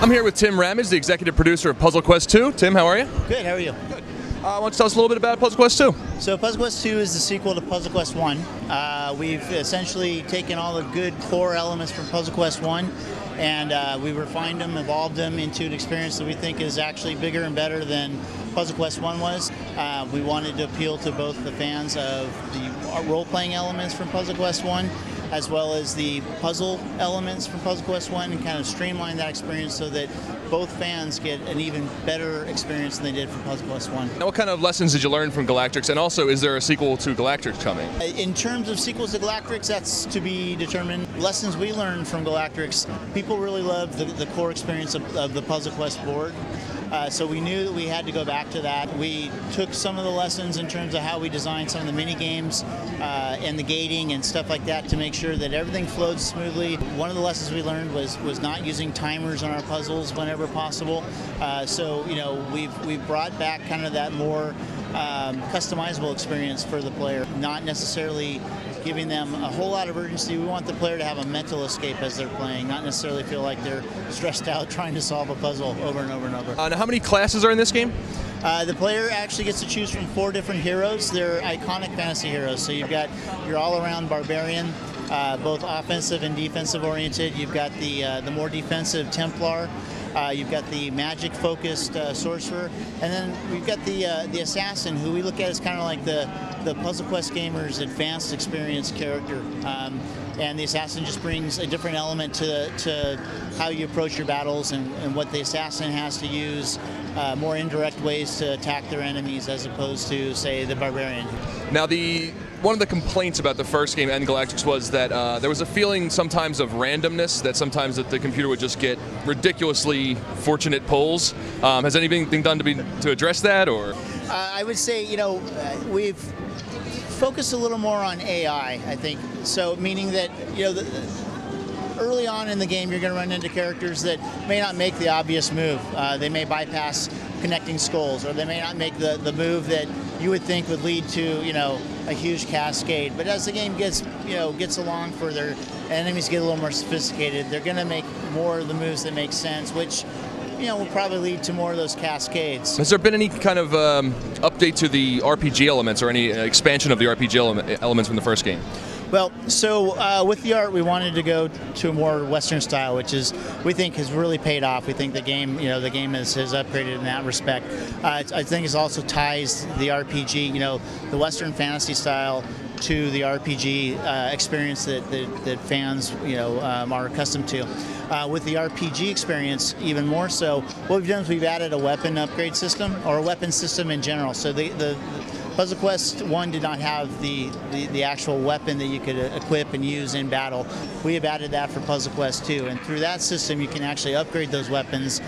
I'm here with Tim Ramage, the executive producer of Puzzle Quest 2. Tim, how are you? Good, how are you? Good. Why don't you tell us a little bit about Puzzle Quest 2? So Puzzle Quest 2 is the sequel to Puzzle Quest 1. We've essentially taken all the good core elements from Puzzle Quest 1 and we refined them, evolved them into an experience that we think is actually bigger and better than Puzzle Quest 1 was. We wanted to appeal to both the fans of the role-playing elements from Puzzle Quest 1 as well as the puzzle elements from Puzzle Quest 1 and kind of streamline that experience so that both fans get an even better experience than they did from Puzzle Quest 1. Now, what kind of lessons did you learn from Galactrix, and also is there a sequel to Galactrix coming? In terms of sequels to Galactrix, that's to be determined. Lessons we learned from Galactrix, people really loved the core experience of the Puzzle Quest board. So we knew that we had to go back to that. We took some of the lessons in terms of how we designed some of the mini games and the gating and stuff like that to make sure that everything flowed smoothly. One of the lessons we learned was not using timers on our puzzles whenever possible. So we've brought back kind of that more customizable experience for the player, not necessarily giving them a whole lot of urgency. We want the player to have a mental escape as they're playing, not necessarily feel like they're stressed out trying to solve a puzzle over and over and over. Now, how many classes are in this game? The player actually gets to choose from 4 different heroes. They're iconic fantasy heroes. So you've got your all-around barbarian, both offensive and defensive oriented. You've got the more defensive Templar. You've got the magic-focused sorcerer, and then we've got the assassin, who we look at as kind of like the Puzzle Quest gamers' advanced experience character. And the assassin just brings a different element to how you approach your battles and what the assassin has to use, more indirect ways to attack their enemies as opposed to, say, the barbarian. Now, one of the complaints about the first game and Galactrix was that there was a feeling sometimes of randomness, that sometimes the computer would just get ridiculously fortunate pulls. Has anything been done to address that, or? I would say, we've focused a little more on AI, I think. So meaning that, early on in the game, you're going to run into characters that may not make the obvious move. They may bypass connecting skulls, or they may not make the move that you would think would lead to, a huge cascade. But as the game gets along further, enemies get a little more sophisticated. They're going to make more of the moves that make sense, which will probably lead to more of those cascades. Has there been any kind of update to the RPG elements or any expansion of the RPG elements from the first game? Well, so with the art, we wanted to go to a more Western style, which we think has really paid off. We think the game, has upgraded in that respect. I think it also ties the RPG, the Western fantasy style, to the RPG experience that fans, are accustomed to. With the RPG experience, even more so, what we've done is we've added a weapon upgrade system, or a weapon system in general. So the Puzzle Quest 1 did not have the actual weapon that you could equip and use in battle. We have added that for Puzzle Quest 2, and through that system you can actually upgrade those weapons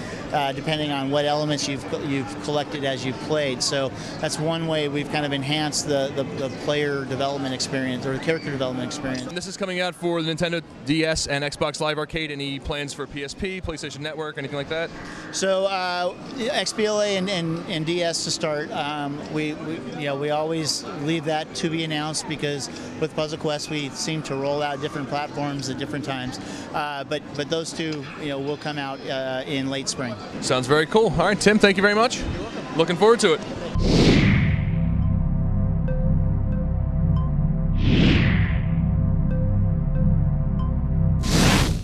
depending on what elements you've collected as you've played. So that's one way we've kind of enhanced the player development experience, or the character development experience. And this is coming out for the Nintendo DS and Xbox Live Arcade. Any plans for PSP, PlayStation Network, anything like that? So XBLA and DS to start. We always leave that to be announced, because with Puzzle Quest we seem to roll out different platforms at different times. But those two, will come out in late spring. Sounds very cool. All right, Tim, thank you very much. You're welcome. Looking forward to it.